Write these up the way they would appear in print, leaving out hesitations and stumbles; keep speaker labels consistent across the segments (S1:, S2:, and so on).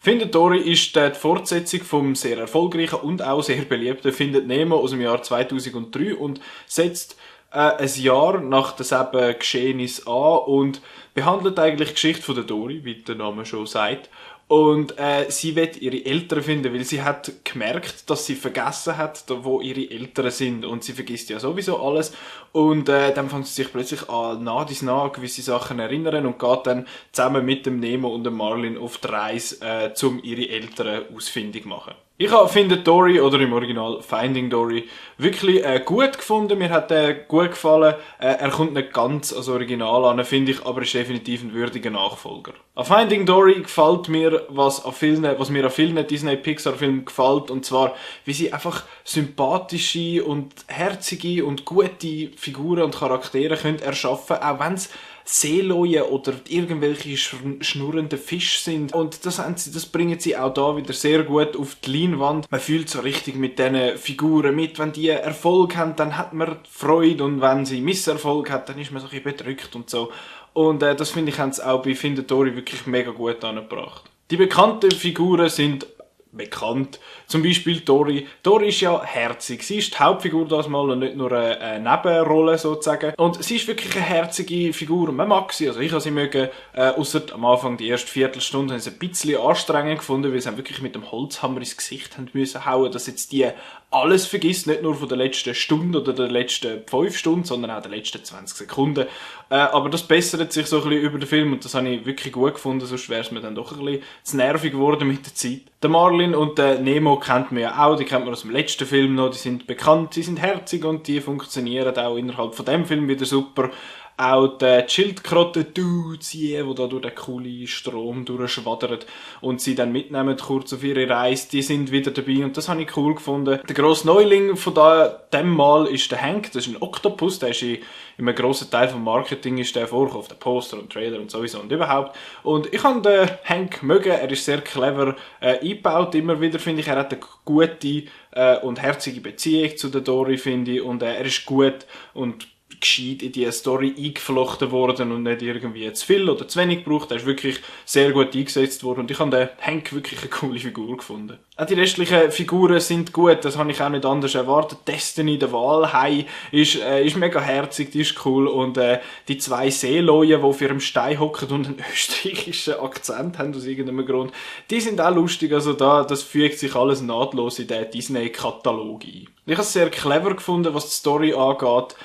S1: Findet Dory ist die Fortsetzung vom sehr erfolgreichen und auch sehr beliebten Findet Nemo aus dem Jahr 2003 und setzt ein Jahr nach demselben Geschehnis an und behandelt eigentlich die Geschichte von der Dory, wie der Name schon sagt. Und sie will ihre Eltern finden, weil sie hat gemerkt, dass sie vergessen hat, wo ihre Eltern sind. Und sie vergisst ja sowieso alles. Und dann fängt sie sich plötzlich an, nah gewisse Sachen erinnern und geht dann zusammen mit dem Nemo und dem Marlin auf die Reise, um ihre Eltern ausfindig zu machen. Ich habe Findet Dory, oder im Original Finding Dory, wirklich gut gefunden. Mir hat er gut gefallen. Er kommt nicht ganz als Original an, finde ich, aber ist definitiv ein würdiger Nachfolger. An Finding Dory gefällt mir, was mir an vielen Disney-Pixar-Filmen gefällt, und zwar, wie sie einfach sympathische und herzige und gute Figuren und Charaktere können erschaffen, auch wenn es Seeleuen oder irgendwelche schnurrende Fische sind. Und das bringen sie auch da wieder sehr gut auf die Leinwand. Man fühlt so richtig mit diesen Figuren mit. Wenn die Erfolg haben, dann hat man Freude, und wenn sie Misserfolg haben, dann ist man so ein bisschen bedrückt und so. Und das finde ich, haben sie auch bei Findet Dory wirklich mega gut angebracht. Die bekannten Figuren sind bekannt. Zum Beispiel Dory. Dory ist ja herzig. Sie ist die Hauptfigur das mal und nicht nur eine Nebenrolle sozusagen. Und sie ist wirklich eine herzige Figur und man mag sie. Also ich habe sie mögen, ausser am Anfang die erste Viertelstunde, habe ich es ein bisschen anstrengend gefunden, weil sie wirklich mit dem Holzhammer ins Gesicht haben müssen hauen, dass jetzt die alles vergisst, nicht nur von der letzten Stunde oder der letzten 5 Stunden, sondern auch der letzten 20 Sekunden. Aber das bessert sich so ein bisschen über den Film und das habe ich wirklich gut gefunden, sonst wäre es mir dann doch ein bisschen zu nervig geworden mit der Zeit. Der Marlin und der Nemo kennt man ja auch, die kennt man aus dem letzten Film noch, die sind bekannt, die sind herzig und die funktionieren auch innerhalb von dem Film wieder super. Auch der Schildkröten-Dudes, die da durch den coolen Strom durchschwaddern und sie dann mitnehmen kurz auf ihre Reise, die sind wieder dabei und das habe ich cool gefunden. Der grosse Neuling von dem Mal ist der Hank, das ist ein Oktopus, der ist in einem grossen Teil vom Marketing ist der vorgekommen, auf den Poster und Trailer und sowieso und überhaupt. Und ich habe den Hank mögen, er ist sehr clever eingebaut, immer wieder finde ich, er hat eine gute und herzige Beziehung zu der Dory, finde ich, und er ist gut und gescheit in die Story eingeflochten worden und nicht irgendwie zu viel oder zu wenig gebraucht. Er ist wirklich sehr gut eingesetzt worden und ich habe den Hank wirklich eine coole Figur gefunden. Auch die restlichen Figuren sind gut, das habe ich auch nicht anders erwartet. Destiny, der Walhai, ist mega herzig, die ist cool und die 2 Seeleuen, die auf ihrem Stein hocken und einen österreichischen Akzent haben aus irgendeinem Grund, die sind auch lustig, also das fügt sich alles nahtlos in den Disney-Katalog ein. Ich habe es sehr clever gefunden, was die Story angeht,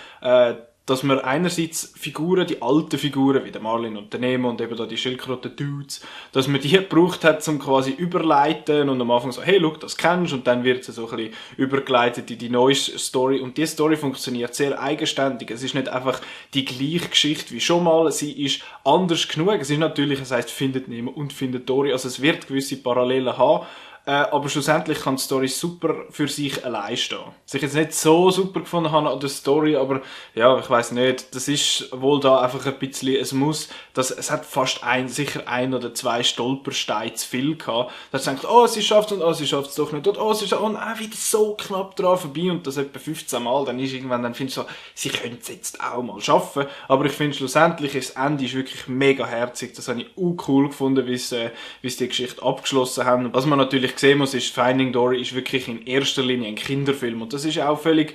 S1: dass man einerseits Figuren, die alten Figuren, wie der Marlin und der Nemo und eben da die Schildkröten-Dudes, dass man die gebraucht hat, um quasi überleiten und am Anfang so, hey, look, das kennst du, und dann wird sie so ein bisschen übergeleitet in die neue Story und die Story funktioniert sehr eigenständig. Es ist nicht einfach die gleiche Geschichte wie schon mal, sie ist anders genug. Es ist natürlich, es heisst Findet Nemo und Findet Dory, also es wird gewisse Parallelen haben. Aber schlussendlich kann die Story super für sich allein stehen. Was ich jetzt nicht so super gefunden habe an der Story, aber ja, ich weiss nicht, das ist wohl da einfach ein bisschen ein Muss, es hat fast sicher 1 oder 2 Stolpersteine zu viel gehabt. Da denkt, oh, sie schafft es und oh, sie schafft es doch nicht und oh, sie schafft und wieder so knapp dran vorbei und das etwa 15 Mal, dann findest du so, sie können es jetzt auch mal schaffen, aber ich finde schlussendlich, das Ende ist wirklich mega herzig, das habe ich auch cool gefunden, wie sie die Geschichte abgeschlossen haben. Was man natürlich sehen muss, ist, Finding Dory ist wirklich in erster Linie ein Kinderfilm und das ist auch völlig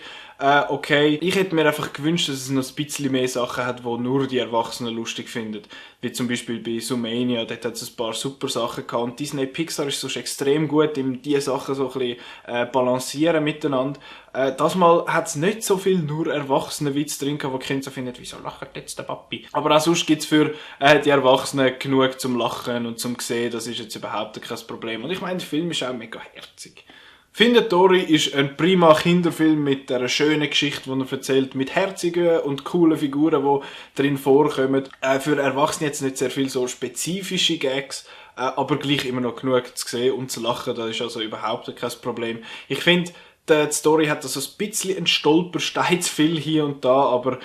S1: okay. Ich hätte mir einfach gewünscht, dass es noch ein bisschen mehr Sachen hat, die nur die Erwachsenen lustig finden. Wie zum Beispiel bei Zoomania, dort hat es ein paar super Sachen gehabt. Und Disney Pixar ist sonst extrem gut, diese Sachen so ein bisschen balancieren miteinander. Das Mal hat es nicht so viel nur Erwachsenen-Witz drin gehabt, wo die Kinder so finden, wieso lacht jetzt der Papi? Aber auch sonst gibt es für die Erwachsenen genug zum Lachen und zum Sehen, das ist jetzt überhaupt kein Problem. Und ich meine, der Film ist auch mega herzig. Findet Dory ist ein prima Kinderfilm mit einer schönen Geschichte, die er erzählt, mit herzigen und coolen Figuren, die drin vorkommen. Für Erwachsene jetzt nicht sehr viel so spezifische Gags, aber gleich immer noch genug zu sehen und zu lachen, das ist also überhaupt kein Problem. Ich finde, die Story hat also ein bisschen einen Stolperstein zu viel hier und da, aber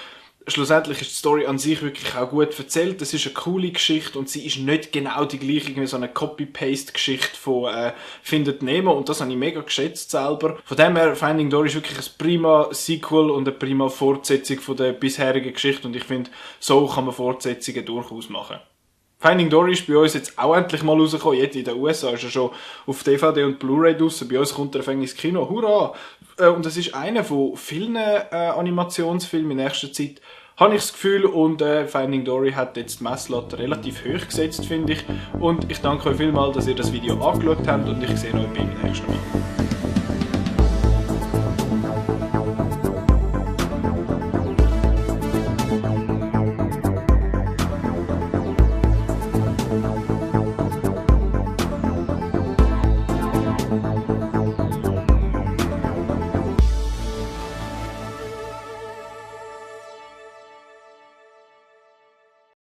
S1: schlussendlich ist die Story an sich wirklich auch gut erzählt. Es ist eine coole Geschichte und sie ist nicht genau die gleiche, wie so eine Copy-Paste-Geschichte von Findet Nemo und das habe ich mega geschätzt selber. Von dem her, Finding Dory ist wirklich ein prima Sequel und eine prima Fortsetzung von der bisherigen Geschichte und ich finde, so kann man Fortsetzungen durchaus machen. Finding Dory ist bei uns jetzt auch endlich mal rausgekommen. Jetzt in den USA ist er schon auf DVD und Blu-ray draussen. Bei uns kommt er ins Kino. Hurra! Und das ist einer von vielen Animationsfilmen in nächster Zeit, habe ich das Gefühl. Und Finding Dory hat jetzt die Messlatte relativ hoch gesetzt, finde ich. Und ich danke euch vielmals, dass ihr das Video angeschaut habt und ich sehe euch beim nächsten Mal.